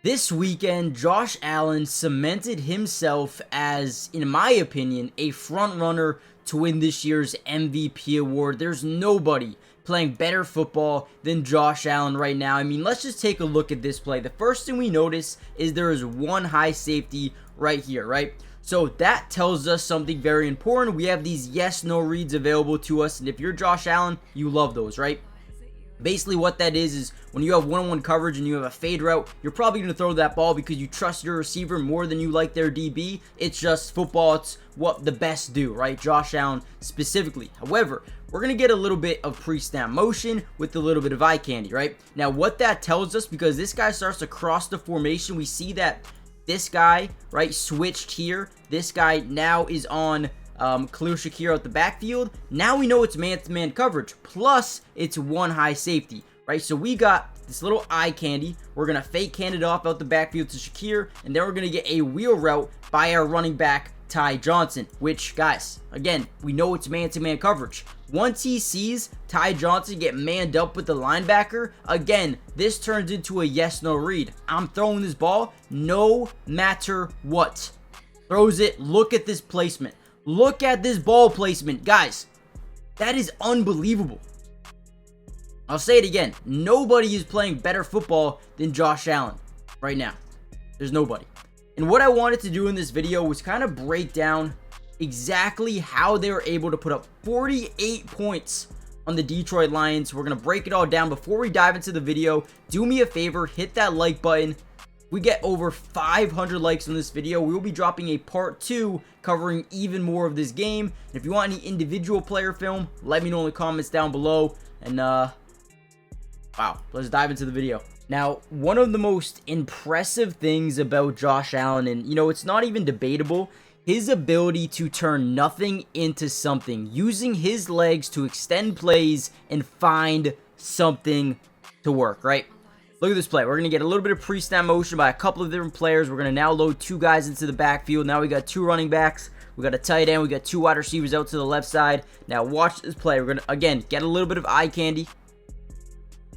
This weekend, Josh Allen cemented himself as, in my opinion, a front runner to win this year's MVP award. There's nobody playing better football than Josh Allen right now. I mean, let's just take a look at this play. The first thing we notice is there is one high safety right here, right? So that tells us something very important. We have these yes/no reads available to us, and if you're Josh Allen, you love those, right? Basically what that is when you have one-on-one coverage and you have a fade route, you're probably going to throw that ball because you trust your receiver more than you like their DB. It's just football. It's what the best do, right? Josh Allen specifically. However, we're going to get a little bit of pre-snap motion with a little bit of eye candy, right? Now what that tells us, because this guy starts to cross the formation, we see that this guy, right, switched here. This guy now is on Khalil Shakir out the backfield. Now we know it's man-to-man coverage, plus it's one high safety, right? So we got this little eye candy. We're going to fake hand it off out the backfield to Shakir, and then we're going to get a wheel route by our running back, Ty Johnson, which, guys, again, we know it's man-to-man coverage. Once he sees Ty Johnson get manned up with the linebacker, again, this turns into a yes/no read. I'm throwing this ball no matter what. Throws it. Look at this placement. Look at this ball placement. Guys, that is unbelievable. I'll say it again. Nobody is playing better football than Josh Allen right now. There's nobody. And what I wanted to do in this video was kind of break down exactly how they were able to put up 48 points on the Detroit Lions. We're going to break it all down. Before we dive into the video, do me a favor, hit that like button. We get over 500 likes on this video, we will be dropping a part 2 covering even more of this game. And if you want any individual player film, let me know in the comments down below. And wow, let's dive into the video. Now, one of the most impressive things about Josh Allen, and you know, it's not even debatable, his ability to turn nothing into something, using his legs to extend plays and find something to work, right? Look at this play. We're going to get a little bit of pre-snap motion by a couple of different players. We're going to now load two guys into the backfield. Now we got two running backs. We got a tight end. We got two wide receivers out to the left side. Now watch this play. We're going to, again, get a little bit of eye candy.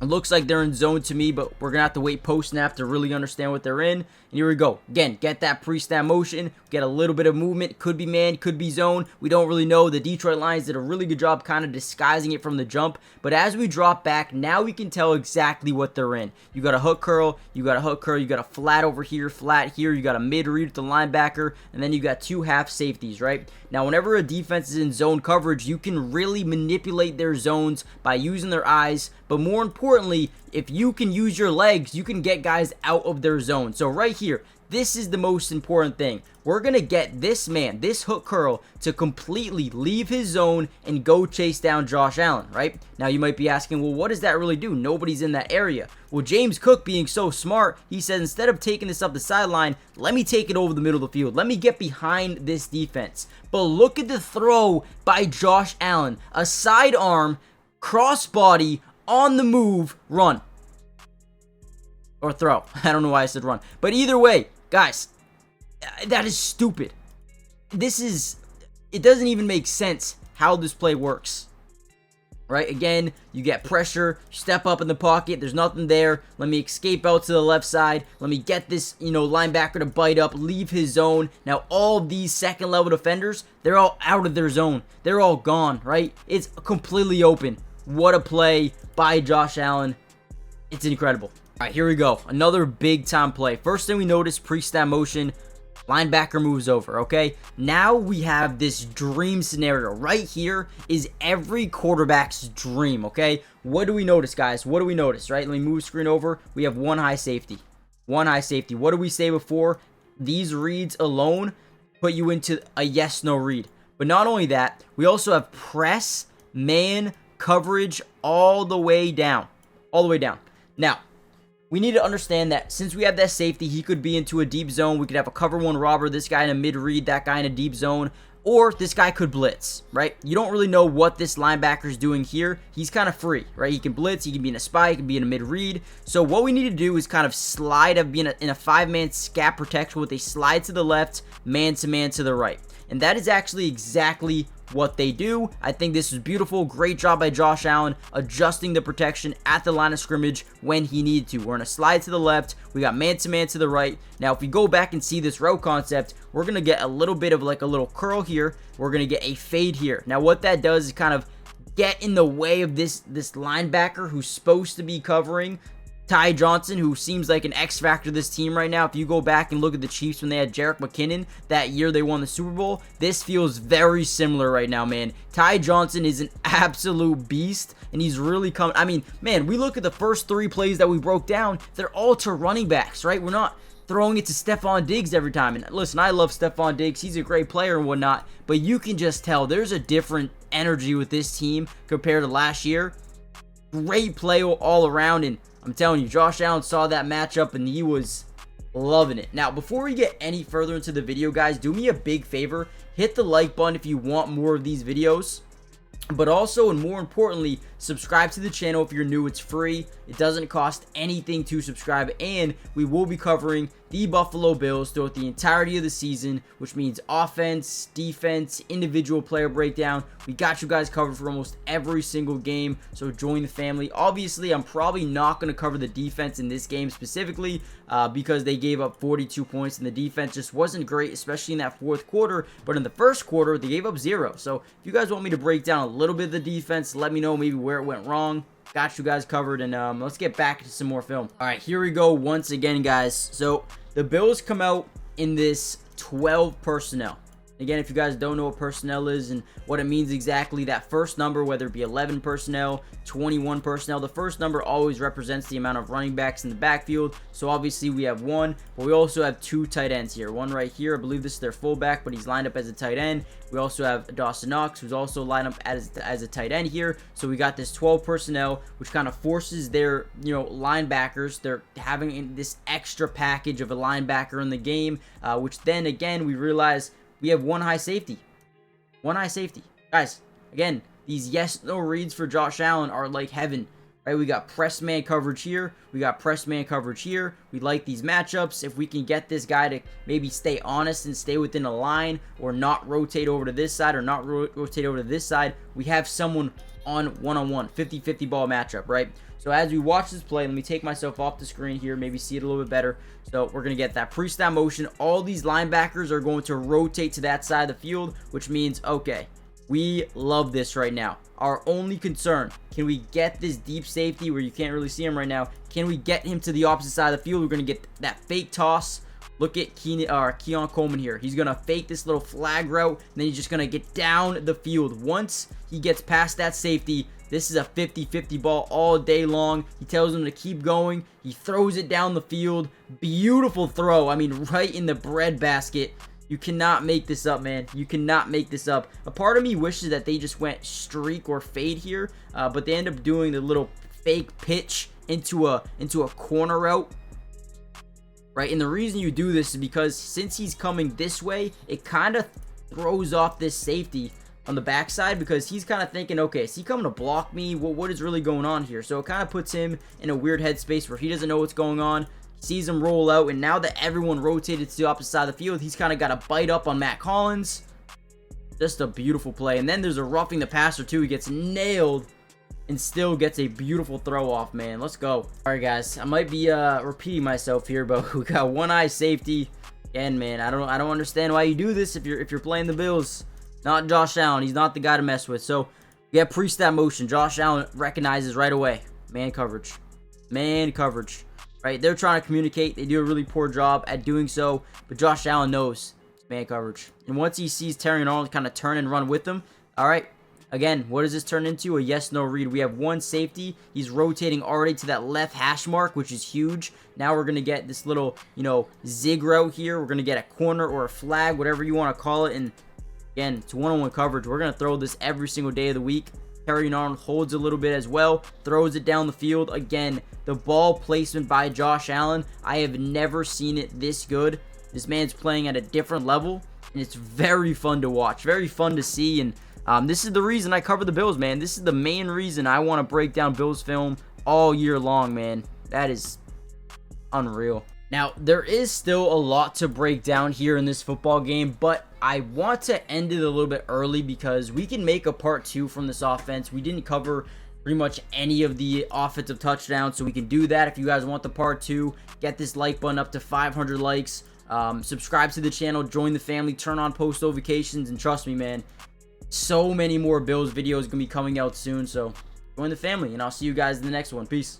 It looks like they're in zone to me, but we're going to have to wait post-snap to really understand what they're in. And here we go. Again, get that pre-snap motion. Get a little bit of movement. Could be man, could be zone. We don't really know. The Detroit Lions did a really good job kind of disguising it from the jump. But as we drop back, now we can tell exactly what they're in. You got a hook curl. You got a hook curl. You got a flat over here, flat here. You got a mid-read with the linebacker. And then you got two half safeties, right? Now, whenever a defense is in zone coverage, you can really manipulate their zones by using their eyes. But more importantly, if you can use your legs, you can get guys out of their zone. So right here, this is the most important thing. We're going to get this man, this hook curl, to completely leave his zone and go chase down Josh Allen, right? Now you might be asking, well, what does that really do? Nobody's in that area. Well, James Cook, being so smart, he says, instead of taking this up the sideline, let me take it over the middle of the field. Let me get behind this defense. But look at the throw by Josh Allen. A sidearm, crossbody, on the move, run. Or throw. I don't know why I said run. But either way, guys, that is stupid. It doesn't even make sense how this play works. Right? Again, you get pressure, step up in the pocket, there's nothing there. Let me escape out to the left side. Let me get this, linebacker to bite up, leave his zone. Now, all of these second level defenders, they're all out of their zone. They're all gone, right? It's completely open. What a play by Josh Allen. It's incredible. All right, here we go. Another big time play. First thing we notice, pre-snap motion. Linebacker moves over, okay? Now we have this dream scenario. Right here is every quarterback's dream, okay? What do we notice, guys? What do we notice, right? Let me move screen over. We have one high safety. One high safety. What did we say before? These reads alone put you into a yes/no read. But not only that, we also have press, man, coverage all the way down. All the way down. Now, we need to understand that since we have that safety, he could be into a deep zone. We could have a cover one robber, this guy in a mid-read, that guy in a deep zone, or this guy could blitz, right? You don't really know what this linebacker is doing here. He's kind of free, right? He can blitz, he can be in a spy, he can be in a mid-read. So what we need to do is kind of slide, in a five-man scat protection with a slide to the left, man-to-man to the right. And that is actually exactly what they do. I think this is beautiful. Great job by Josh Allen adjusting the protection at the line of scrimmage when he needed to. We're going to slide to the left. We got man-to-man to the right. Now, if we go back and see this route concept, we're going to get a little bit of like a little curl here. We're going to get a fade here. Now, what that does is kind of get in the way of this linebacker who's supposed to be covering Ty Johnson, who seems like an X factor of this team right now. If you go back and look at the Chiefs when they had Jerick McKinnon that year they won the Super Bowl, this feels very similar right now, man. Ty Johnson is an absolute beast, and he's really coming. I mean, man, we look at the first 3 plays that we broke down. They're all to running backs, right? We're not throwing it to Stephon Diggs every time. And listen, I love Stephon Diggs. He's a great player and whatnot, but you can just tell there's a different energy with this team compared to last year. Great play all around, and I'm telling you, Josh Allen saw that matchup and he was loving it. Now, before we get any further into the video, guys, do me a big favor. Hit the like button if you want more of these videos. But also, and more importantly, subscribe to the channel if you're new. It's free. It doesn't cost anything to subscribe. And we will be covering the Buffalo Bills throughout the entirety of the season, which means offense, defense, individual player breakdown. We got you guys covered for almost every single game, so join the family. Obviously, I'm probably not going to cover the defense in this game specifically because they gave up 42 points, and the defense just wasn't great, especially in that fourth quarter. But in the first quarter, they gave up 0. So if you guys want me to break down a little bit of the defense, let me know maybe where it went wrong. Got you guys covered, and let's get back to some more film. All right, here we go once again, guys. So the Bills come out in this 12 personnel. Again, if you guys don't know what personnel is and what it means exactly, that first number, whether it be 11 personnel, 21 personnel, the first number always represents the amount of running backs in the backfield. So obviously we have 1, but we also have 2 tight ends here. One right here, I believe this is their fullback, but he's lined up as a tight end. We also have Dawson Knox, who's also lined up as a tight end here. So we got this 12 personnel, which kind of forces their, linebackers. They're having this extra package of a linebacker in the game, which then again we realize we have one high safety. Guys, again, these yes-no reads for Josh Allen are like heaven, right? We got press man coverage here. We got press man coverage here. We like these matchups. If we can get this guy to maybe stay honest and stay within a line or not rotate over to this side or not rotate over to this side, we have someone on one-on-one, 50-50 ball matchup, right? So as we watch this play, let me take myself off the screen here, maybe see it a little bit better. So we're going to get that pre-snap motion. All these linebackers are going to rotate to that side of the field, which means, okay, we love this right now. Our only concern, can we get this deep safety where you can't really see him right now? Can we get him to the opposite side of the field? We're going to get that fake toss. Look at Keon Coleman here. He's going to fake this little flag route, and then he's just going to get down the field. Once he gets past that safety, this is a 50-50 ball all day long. He tells him to keep going. He throws it down the field. Beautiful throw. I mean, right in the breadbasket. You cannot make this up, man. You cannot make this up. A part of me wishes that they just went streak or fade here, but they end up doing the little fake pitch into a corner route. Right, and the reason you do this is because since he's coming this way, it kind of throws off this safety on the backside because he's kind of thinking, okay, is he coming to block me? Well, what is really going on here? So it kind of puts him in a weird headspace where he doesn't know what's going on. He sees him roll out, and now that everyone rotated to the opposite side of the field, he's kind of got to bite up on Matt Collins. Just a beautiful play. And then there's a roughing the passer too. He gets nailed and still gets a beautiful throw off, man. Let's go. All right, guys. I might be repeating myself here, but we got one eye safety. Again, man, I don't understand why you do this if you're playing the Bills. Not Josh Allen. He's not the guy to mess with. So we have pre-snap motion. Josh Allen recognizes right away. Man coverage. Man coverage. Right? They're trying to communicate. They do a really poor job at doing so, but Josh Allen knows it's man coverage. And once he sees Terry Arnold kind of turn and run with him, all right. Again, what does this turn into? A yes-no read. We have one safety. He's rotating already to that left hash mark, which is huge. Now we're going to get this little, zig route here. We're going to get a corner or a flag, whatever you want to call it. And again, it's one-on-one coverage. We're going to throw this every single day of the week. Terry Arnold holds a little bit as well, throws it down the field. Again, the ball placement by Josh Allen, I have never seen it this good. This man's playing at a different level, and it's very fun to watch, very fun to see. And this is the reason I cover the Bills, man. This is the main reason I want to break down Bills film all year long, man. That is unreal. Now, there is still a lot to break down here in this football game, but I want to end it a little bit early because we can make a part 2 from this offense. We didn't cover pretty much any of the offensive touchdowns, so we can do that. If you guys want the part 2, get this like button up to 500 likes. Subscribe to the channel, join the family, turn on post notifications, and trust me, man, so many more Bills videos going to be coming out soon, so join the family, and I'll see you guys in the next one. Peace.